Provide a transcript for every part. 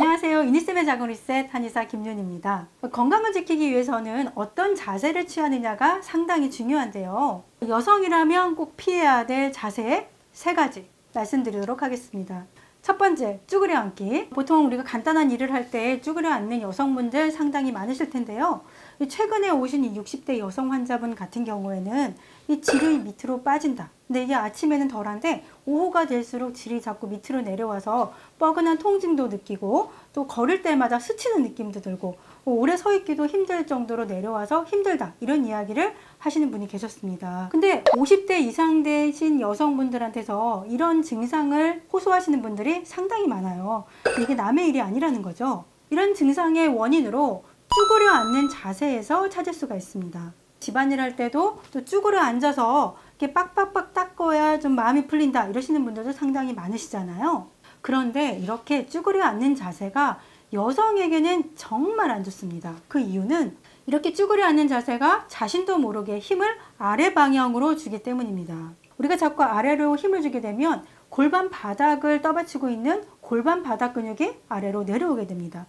안녕하세요. 이니쌤의 작은 리셋 한의사 김윤입니다. 건강을 지키기 위해서는 어떤 자세를 취하느냐가 상당히 중요한데요. 여성이라면 꼭 피해야 될 자세 3가지 말씀드리도록 하겠습니다. 첫 번째, 쭈그려 앉기. 보통 우리가 간단한 일을 할 때 쭈그려 앉는 여성분들 상당히 많으실 텐데요. 최근에 오신 이 60대 여성 환자분 같은 경우에는 이 질이 밑으로 빠진다. 근데 이게 아침에는 덜한데 오후가 될수록 질이 자꾸 밑으로 내려와서 뻐근한 통증도 느끼고 또 걸을 때마다 스치는 느낌도 들고 오래 서 있기도 힘들 정도로 내려와서 힘들다, 이런 이야기를 하시는 분이 계셨습니다. 근데 50대 이상 되신 여성분들한테서 이런 증상을 호소하시는 분들이 상당히 많아요. 이게 남의 일이 아니라는 거죠. 이런 증상의 원인으로 쭈그려 앉는 자세에서 찾을 수가 있습니다. 집안일 할 때도 또 쭈그려 앉아서 이렇게 빡빡빡 닦아야 좀 마음이 풀린다, 이러시는 분들도 상당히 많으시잖아요. 그런데 이렇게 쭈그려 앉는 자세가 여성에게는 정말 안 좋습니다. 그 이유는 이렇게 쭈그려 앉는 자세가 자신도 모르게 힘을 아래 방향으로 주기 때문입니다. 우리가 자꾸 아래로 힘을 주게 되면 골반 바닥을 떠받치고 있는 골반 바닥 근육이 아래로 내려오게 됩니다.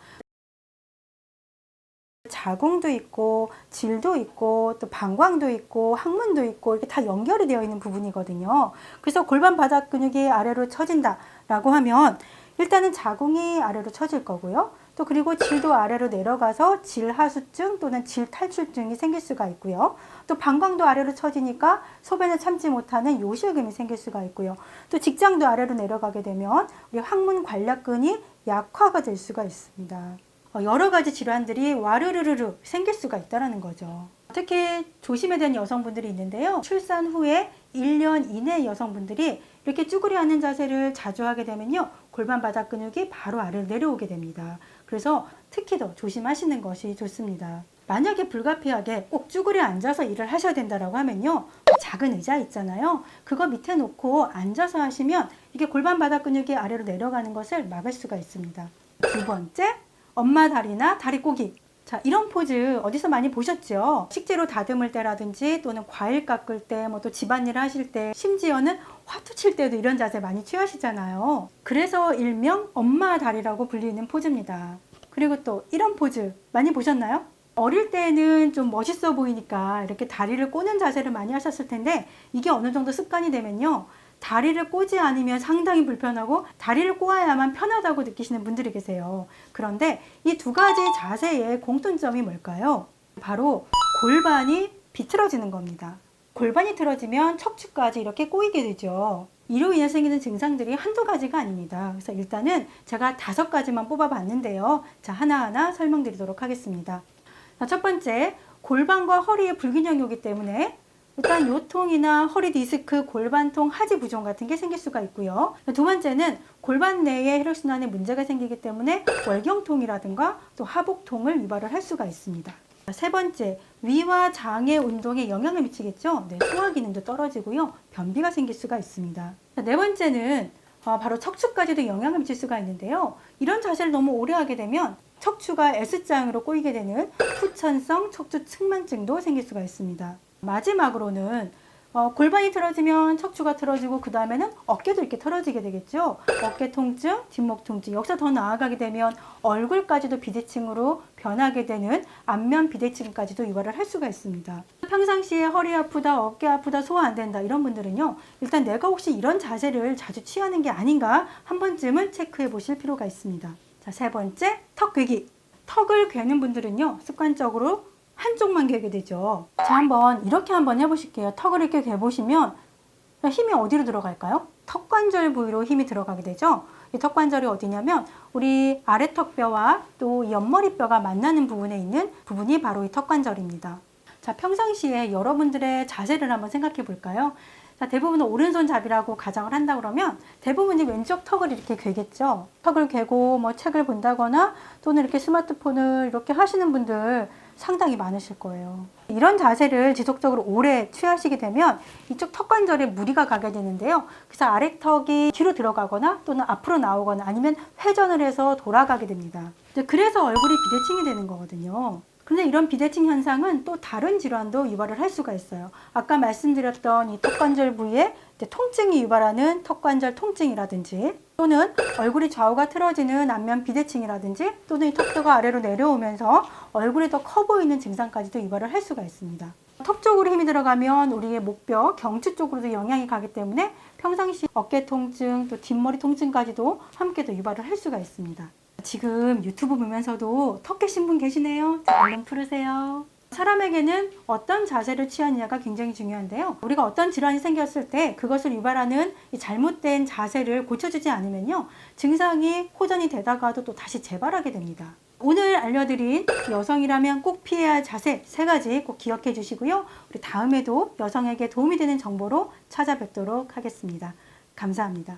자궁도 있고 질도 있고 또 방광도 있고 항문도 있고 이렇게 다 연결이 되어 있는 부분이거든요. 그래서 골반 바닥 근육이 아래로 처진다 라고 하면 일단은 자궁이 아래로 처질 거고요. 또 그리고 질도 아래로 내려가서 질하수증 또는 질탈출증이 생길 수가 있고요. 또 방광도 아래로 처지니까 소변을 참지 못하는 요실금이 생길 수가 있고요. 또 직장도 아래로 내려가게 되면 우리 항문 관략근이 약화가 될 수가 있습니다. 여러 가지 질환들이 와르르르 생길 수가 있다는 거죠. 특히 조심해야 되는 여성분들이 있는데요. 출산 후에 1년 이내 여성분들이 이렇게 쭈그려 앉는 자세를 자주 하게 되면요, 골반 바닥 근육이 바로 아래로 내려오게 됩니다. 그래서 특히 더 조심하시는 것이 좋습니다. 만약에 불가피하게 꼭 쭈그려 앉아서 일을 하셔야 된다고 하면요, 작은 의자 있잖아요. 그거 밑에 놓고 앉아서 하시면 이게 골반 바닥 근육이 아래로 내려가는 것을 막을 수가 있습니다. 두 번째, 엄마 다리나 다리 꼬기. 자, 이런 포즈 어디서 많이 보셨죠? 식재료 다듬을 때라든지 또는 과일 깎을 때, 뭐 또 집안일 하실 때, 심지어는 화투 칠 때도 이런 자세 많이 취하시잖아요. 그래서 일명 엄마 다리라고 불리는 포즈입니다. 그리고 또 이런 포즈 많이 보셨나요? 어릴 때는 좀 멋있어 보이니까 이렇게 다리를 꼬는 자세를 많이 하셨을 텐데, 이게 어느 정도 습관이 되면요, 다리를 꼬지 않으면 상당히 불편하고 다리를 꼬아야만 편하다고 느끼시는 분들이 계세요. 그런데 이 2가지 자세의 공통점이 뭘까요? 바로 골반이 비틀어지는 겁니다. 골반이 틀어지면 척추까지 이렇게 꼬이게 되죠. 이로 인해 생기는 증상들이 한두 가지가 아닙니다. 그래서 일단은 제가 5가지만 뽑아봤는데요. 자, 하나하나 설명드리도록 하겠습니다. 자, 첫 번째, 골반과 허리의 불균형이 오기 때문에 일단 요통이나 허리 디스크, 골반통, 하지 부종 같은 게 생길 수가 있고요. 두 번째는 골반 내에 혈액순환에 문제가 생기기 때문에 월경통이라든가 또 하복통을 유발을 할 수가 있습니다. 세 번째, 위와 장의 운동에 영향을 미치겠죠. 네, 소화 기능도 떨어지고요, 변비가 생길 수가 있습니다. 네 번째는 바로 척추까지도 영향을 미칠 수가 있는데요. 이런 자세를 너무 오래 하게 되면 척추가 S자형으로 꼬이게 되는 후천성 척추 측만증도 생길 수가 있습니다. 마지막으로는 골반이 틀어지면 척추가 틀어지고 그 다음에는 어깨도 이렇게 틀어지게 되겠죠. 어깨 통증, 뒷목 통증, 여기서 더 나아가게 되면 얼굴까지도 비대칭으로 변하게 되는 안면 비대칭까지도 유발을 할 수가 있습니다. 평상시에 허리 아프다, 어깨 아프다, 소화 안 된다, 이런 분들은요, 일단 내가 혹시 이런 자세를 자주 취하는 게 아닌가 한 번쯤은 체크해 보실 필요가 있습니다. 자, 세 번째, 턱 괴기. 턱을 괴는 분들은요, 습관적으로 한쪽만 괴게 되죠. 자, 이렇게 한번 해보실게요. 턱을 이렇게 괴보시면 힘이 어디로 들어갈까요? 턱관절 부위로 힘이 들어가게 되죠. 이 턱관절이 어디냐면 우리 아래턱뼈와 또 옆머리뼈가 만나는 부분에 있는 부분이 바로 이 턱관절입니다. 자, 평상시에 여러분들의 자세를 한번 생각해 볼까요? 자, 대부분은 오른손 잡이라고 가정을 한다 그러면 대부분이 왼쪽 턱을 이렇게 괴겠죠. 턱을 괴고 뭐 책을 본다거나 또는 이렇게 스마트폰을 이렇게 하시는 분들 상당히 많으실 거예요. 이런 자세를 지속적으로 오래 취하시게 되면 이쪽 턱관절에 무리가 가게 되는데요. 그래서 아래턱이 뒤로 들어가거나 또는 앞으로 나오거나 아니면 회전을 해서 돌아가게 됩니다. 그래서 얼굴이 비대칭이 되는 거거든요. 그런데 이런 비대칭 현상은 또 다른 질환도 유발을 할 수가 있어요. 아까 말씀드렸던 이 턱관절 부위에 통증이 유발하는 턱관절 통증이라든지 또 또는 얼굴이 좌우가 틀어지는 안면 비대칭이라든지 또는 이 턱뼈가 아래로 내려오면서 얼굴이 더 커 보이는 증상까지도 유발을 할 수가 있습니다. 턱 쪽으로 힘이 들어가면 우리의 목뼈, 경추 쪽으로도 영향이 가기 때문에 평상시 어깨 통증, 또 뒷머리 통증까지도 함께 또 유발을 할 수가 있습니다. 지금 유튜브 보면서도 턱 깨신 분 계시네요. 자, 얼른 풀으세요. 사람에게는 어떤 자세를 취하느냐가 굉장히 중요한데요. 우리가 어떤 질환이 생겼을 때 그것을 유발하는 이 잘못된 자세를 고쳐주지 않으면요, 증상이 호전이 되다가도 또 다시 재발하게 됩니다. 오늘 알려드린 여성이라면 꼭 피해야 할 자세 3가지 꼭 기억해 주시고요. 우리 다음에도 여성에게 도움이 되는 정보로 찾아뵙도록 하겠습니다. 감사합니다.